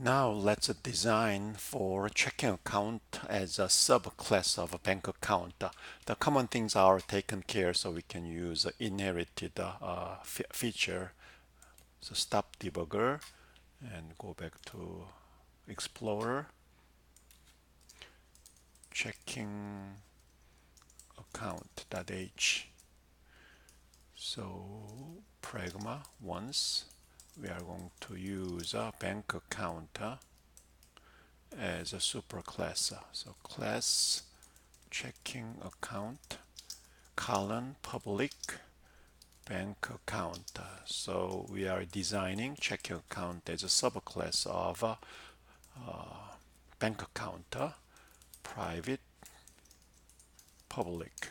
Now let's design for checking account as a subclass of a bank account. The common things are taken care so we can use inherited feature. So stop debugger and go back to Explorer, checking account.h. So pragma once we are going to use a bank account as a superclass. So class checking account colon public bank account. So we are designing checking account as a subclass of bank account, private public.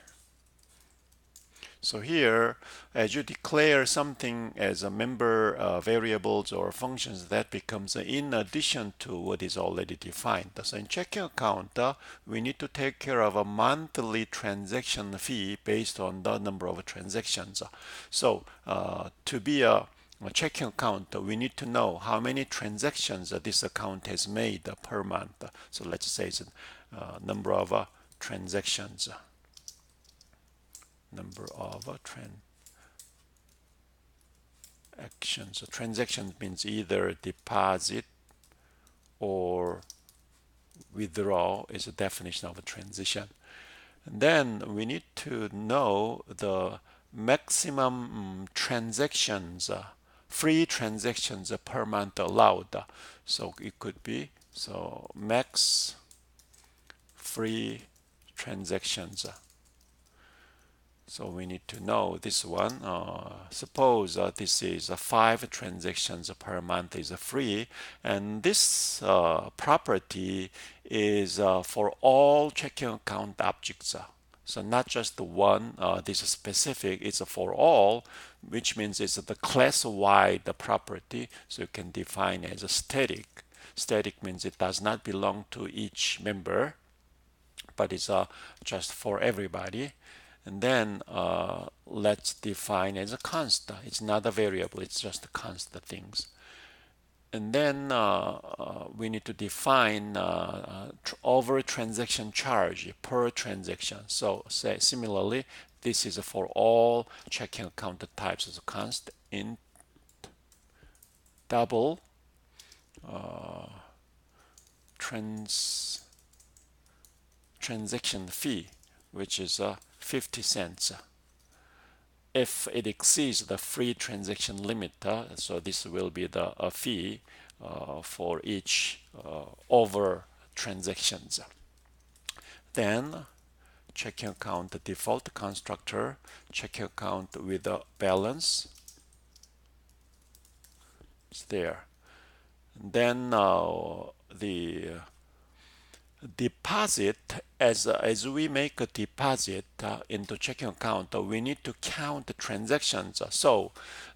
So here, as you declare something as a member variables or functions, that becomes in addition to what is already defined. So in checking account, we need to take care of a monthly transaction fee based on the number of transactions. So to be a checking account, we need to know how many transactions this account has made per month. So let's say it's a number of transactions. Number of transactions. So transaction means either deposit or withdraw is a definition of a transition. And then we need to know the maximum transactions, free transactions per month allowed. So it could be so max free transactions. So we need to know this one. Suppose this is 5 transactions per month is free, and this property is for all checking account objects. So not just the one, this is specific, it's for all, which means it's the class-wide property, so you can define as a static. Static means it does not belong to each member, but it's just for everybody. And then let's define as a constant. It's not a variable, it's just a constant things. And then we need to define over transaction charge per transaction. So say similarly, this is for all checking account types as a constant int double transaction fee, which is 50 cents. If it exceeds the free transaction limit, so this will be the fee for each over transactions. Then checking account, the default constructor, checking account with a balance is there. And then the deposit, as we make a deposit into checking account, we need to count the transactions. So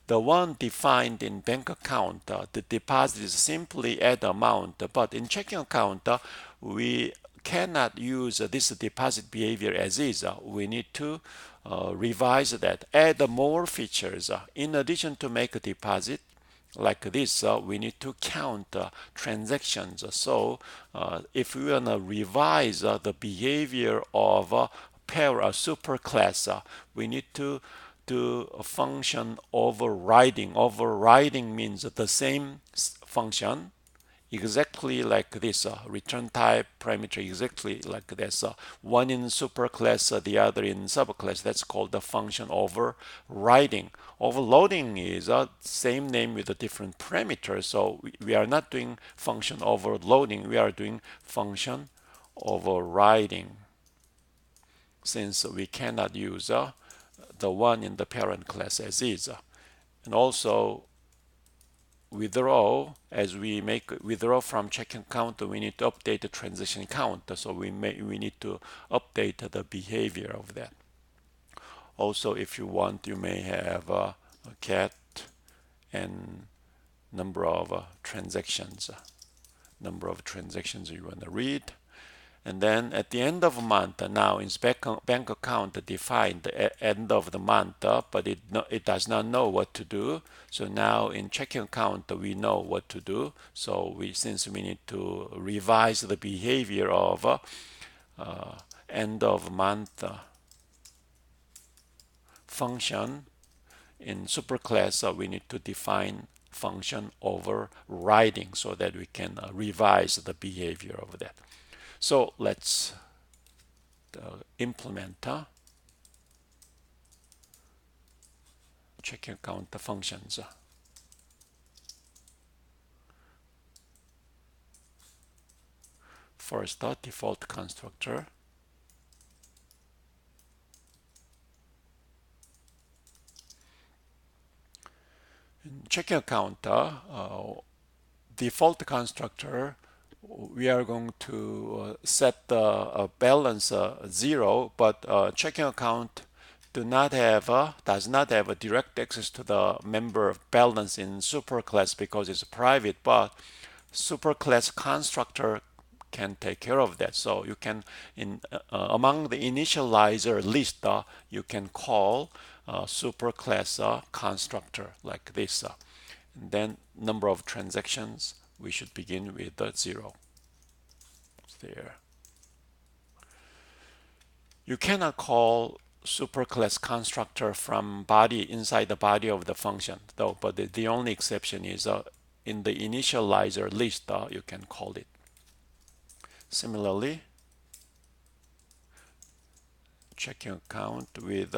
the one defined in bank account, the deposit is simply add amount, but in checking account, we cannot use this deposit behavior as is. We need to revise that, add more features. In addition to make a deposit, like this, we need to count transactions. So if we want to revise the behavior of a superclass, we need to do a function overriding. Overriding means the same function exactly like this, return type parameter exactly like this, one in superclass, the other in subclass. That's called the function overriding. Overloading is same name with a different parameter, so we are not doing function overloading, we are doing function overriding, since we cannot use the one in the parent class as is. And also withdraw, as we make withdraw from checking account, we need to update the transaction count, so we need to update the behavior of that. Also, if you want, you may have a cat and number of transactions you want to read. And then at the end of month, now in bank account defined at end of the month, but it does not know what to do. So now in checking account we know what to do. So since we need to revise the behavior of end of month function in superclass, we need to define function overriding so that we can revise the behavior of that. So let's implement checking account functions. First, default constructor. In checking account, default constructor, we are going to set the balance 0, but checking account does not have a direct access to the member balance in superclass because it's private, but superclass constructor can take care of that. So you can, among the initializer list, you can call superclass constructor like this. And then number of transactions, we should begin with 0. There. You cannot call superclass constructor from body inside the body of the function, though. But the only exception is in the initializer list, you can call it. Similarly, checking account with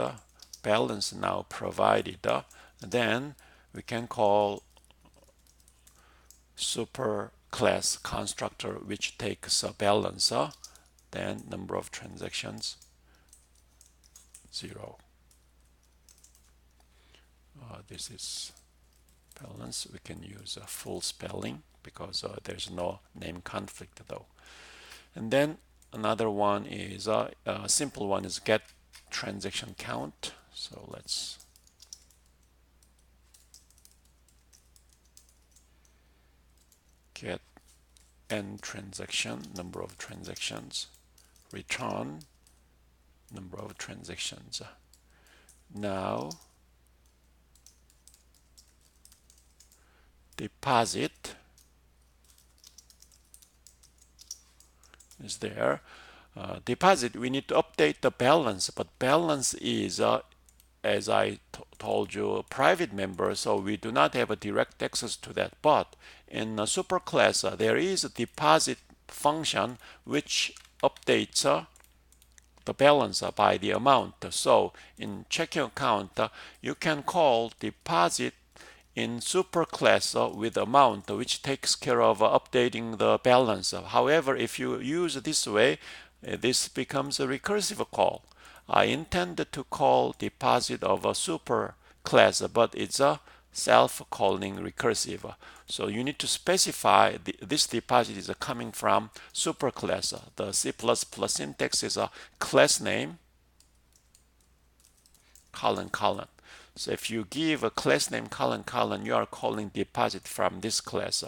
balance now provided, then we can call superclass constructor which takes a balance, then number of transactions 0. This is balance. We can use a full spelling because there's no name conflict though. And then another one is a simple one is get transaction count. So let's get n transaction, number of transactions, return number of transactions. Now deposit is there. Deposit, we need to update the balance, but balance is, as I told you, a private member, so we do not have a direct access to that. But in superclass, there is a deposit function which updates the balance by the amount. So in checking account, you can call deposit in superclass with amount, which takes care of updating the balance. However, if you use this way, this becomes a recursive call. I intended to call deposit of a superclass, but it's a self-calling recursive. So you need to specify this deposit is coming from superclass. The C++ syntax is a class name, colon, colon. So if you give a class name colon colon, you are calling deposit from this class.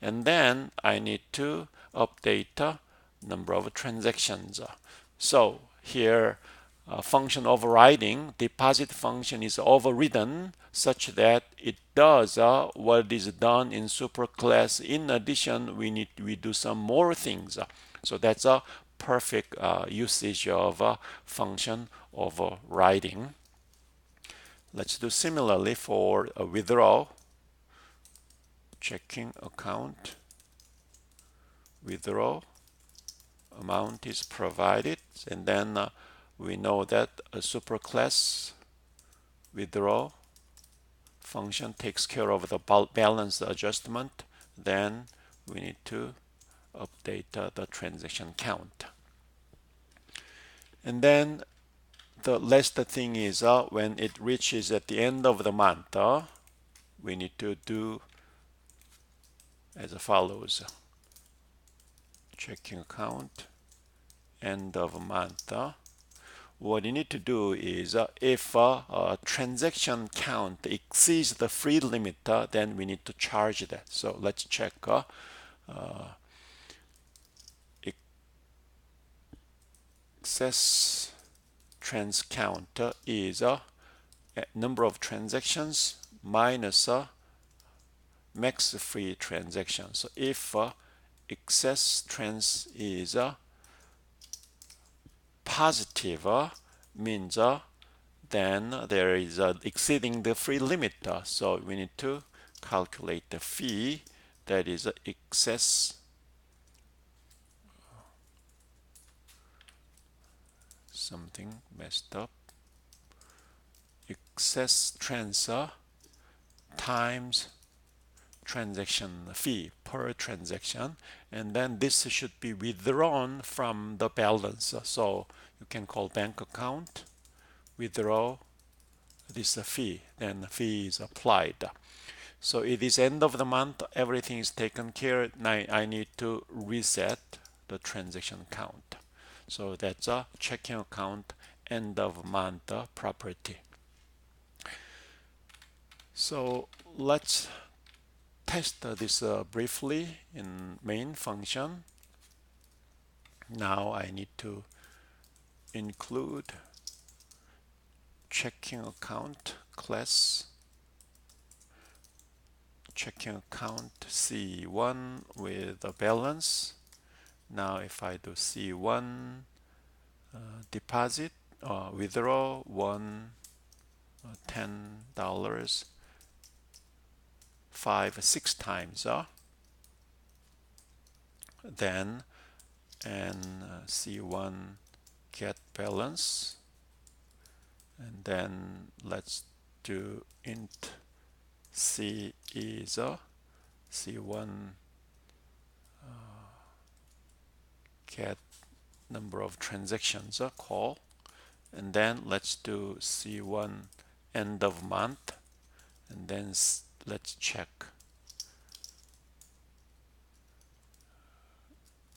And then I need to update number of transactions. So here function overriding, deposit function is overridden such that it does what is done in superclass. In addition, we do some more things. So that's a perfect usage of function overriding. Let's do similarly for a withdrawal. Checking account, withdraw, amount is provided, and then we know that a superclass withdraw function takes care of the balance adjustment. Then we need to update the transaction count. And then the last thing is when it reaches at the end of the month, we need to do as follows. Checking account, end of month. What you need to do is if transaction count exceeds the free limit, then we need to charge that. So let's check excess trans count is number of transactions minus max free transaction. So if excess trans is positive, means then there is exceeding the free limit. So we need to calculate the fee, that is excess something messed up, excess transfer times transaction fee per transaction, and then this should be withdrawn from the balance. So you can call bank account, withdraw this fee, then the fee is applied. So it is end of the month, everything is taken care. Now I need to reset the transaction count. So that's a checking account end of month property. So let's test this briefly in main function. Now I need to include checking account class, checking account C1 with a balance. Now if I do C1 deposit, withdraw $10, 6 times, then and C1 get balance, and then let's do int C is C1 get number of transactions call, and then let's do C1 end of month, and then let's check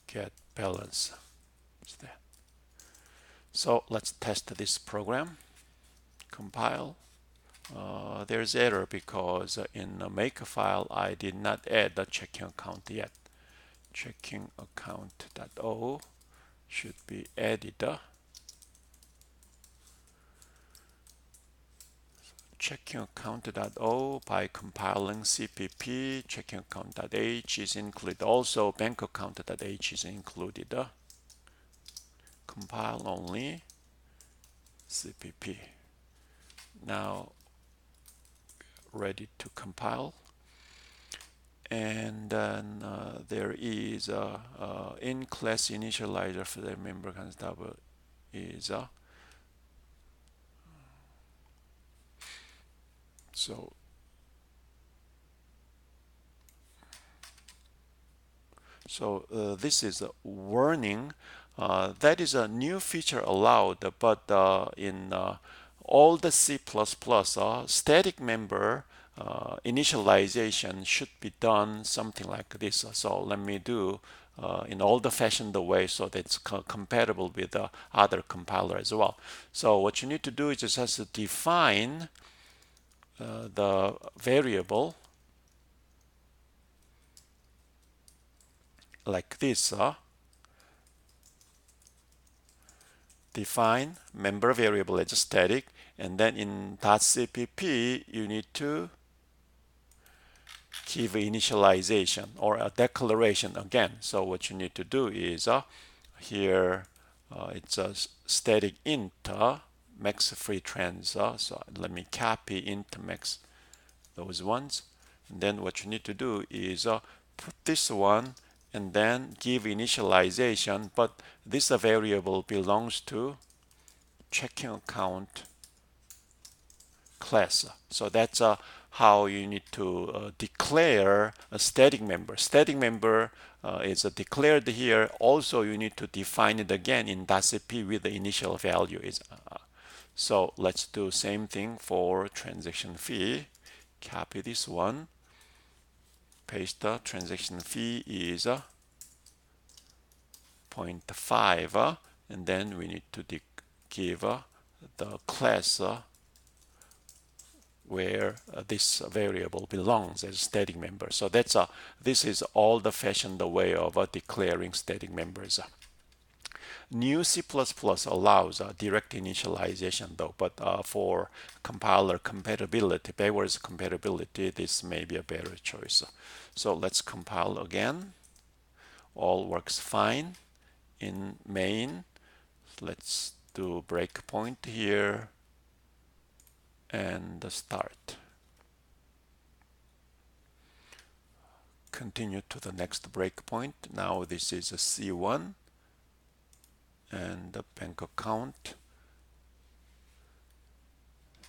get balance. So let's test this program, compile. There's error because in the maker file I did not add the checking account yet. Checking account.o should be added. Checking account.o by compiling CPP. Checking account.h is included. Also bank account.h is included. Compile only CPP. Now ready to compile, and then there is in class initializer for the member constable is so this is a warning. That is a new feature allowed, but in all the C++, static member initialization should be done something like this. So let me do in old-fashioned way so that it's compatible with other compiler as well. So what you need to do is just to define the variable like this. Define member variable as static, and then in .cpp you need to give initialization or a declaration again. So what you need to do is here it's a static int max free trans. So let me copy int max those ones, and then what you need to do is put this one and then give initialization, but this variable belongs to checking account class. So that's how you need to declare a static member. Static member is declared here. Also, you need to define it again in .cp with the initial value. So let's do same thing for transaction fee. Copy this one. Paste the transaction fee is 0.5, and then we need to give the class where this variable belongs as static member. So that's this is all the fashioned way of declaring static members. New C++ allows direct initialization though, but for compiler compatibility, backwards compatibility, this may be a better choice. So let's compile again. All works fine. In main, let's do breakpoint here and start. Continue to the next breakpoint. Now this is a C1 and the bank account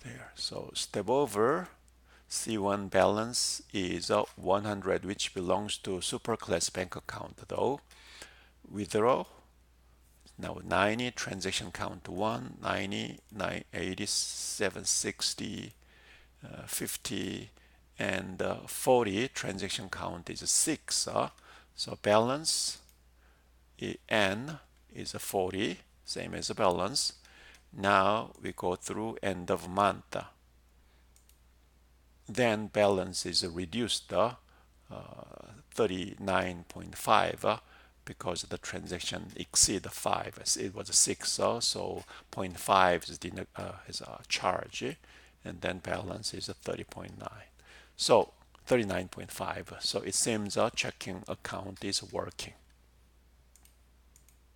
there. So step over. C1 balance is 100, which belongs to superclass bank account though. Withdraw. Now 90, transaction count 1, 90, 87, 60, 50, and 40, transaction count is 6. So balance N is 40, same as a balance. Now we go through end of month. Then balance is reduced 39.5 because the transaction exceed 5. It was 6, so 0.5 is a charge, and then balance is 30.9. So 39.5. So it seems checking account is working.